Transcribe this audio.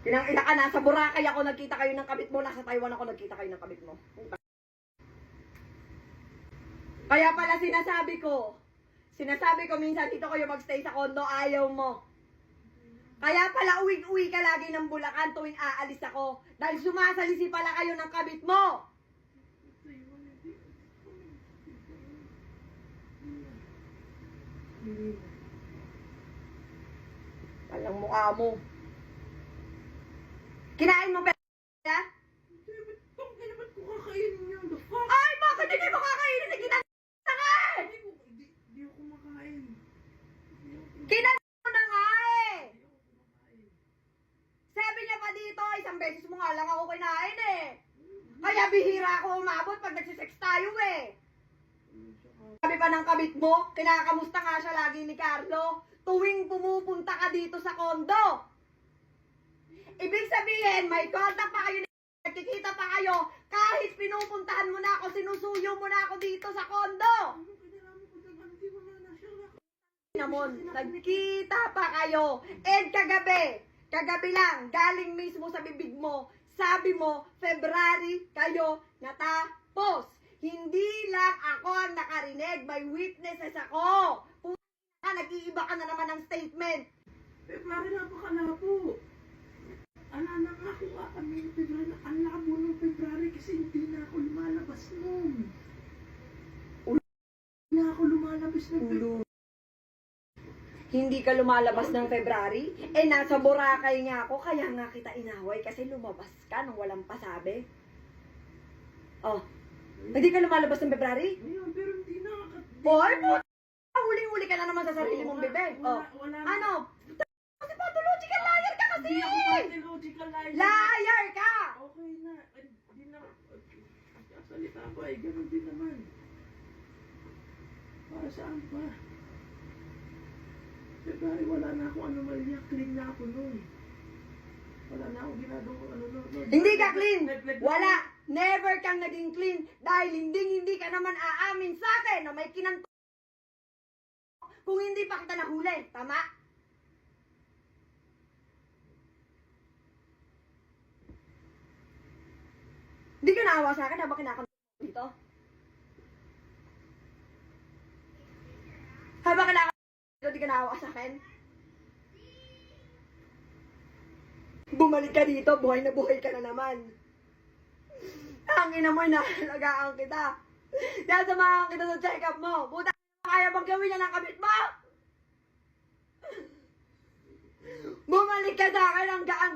Kinang-ina ka, nasa Boracay ako nagkita kayo ng kabit mo, nasa Taiwan ako nagkita kayo ng kabit mo. Kaya pala sinasabi ko minsan dito kayo magstay sa condo, ayaw mo. Kaya pala uwi-uwi ka lagi ng Bulacan tuwing aalis ako. Dahil sumasalisi pala kayo ng kabit mo. Walang mukha mo. Kinain mo pera? Ba't ko kakainin yun? The fuck? Ay, bakit hindi mo kakainin? Kinanta ka eh! Hindi ako makain. Kinanta mo na nga eh! Sabi niya pa dito, isang beses mo nga lang ako kinain eh. Kaya bihira ako umabot pag nagsisex tayo eh. Sabi pa ng kabit mo, kinakamusta nga siya lagi ni Carlo tuwing pumupunta ka dito sa condo. Ibig sabihin, may contact pa kayo, nagkikita pa kayo, kahit pinupuntahan mo na ako, sinusuyo mo na ako dito sa condo. Namon, nagkita pa kayo. And kagabi lang, galing mismo sa bibig mo, sabi mo, February kayo natapos. Hindi lang ako ang nakarinig, may witnesses ako. Kung nag-iiba ka na naman ng statement. February na pa po. Ala na nga kung kami ng February. Ang labo ng February kasi hindi na ako lumalabas nun. Hindi na ako lumalabas ng February. Hindi ka lumalabas ng February? Eh, nasa Boracay nga ako, kaya nga kita inaway kasi lumabas ka nung walang pasabi. Oh, hindi ka lumalabas ng February? Ngayon, pero hindi na. Boy, huling-huli ka na naman sa sarili mong bibig. Oh, Wala. ano? Kasi pathological liar ka kasi! Hindi ako pathological liar. Liar ka! Okay na. Hindi na. Salita ko ay ganun din naman. Para saan pa? February, wala na akong anomalya. Clean na ako nun. Wala na akong ginagawang ano nun. Hindi ka clean! Wala! Never kang naging clean dahil hindi ka naman aamin sa akin na may kinanto kung hindi pa kita nahuli. Tama? Hindi ka naawa sa akin habang kinakanto dito? Habang kinakanto dito, hindi ka naawa sa akin? Bumalik ka dito, buhay na buhay ka na naman. Ang ina mo, inahalagaan kita. Dahil samahan kita sa check-up mo. Puta, kaya bang gawin niya ng kabit mo? Bumalik ka sa akin ang gaan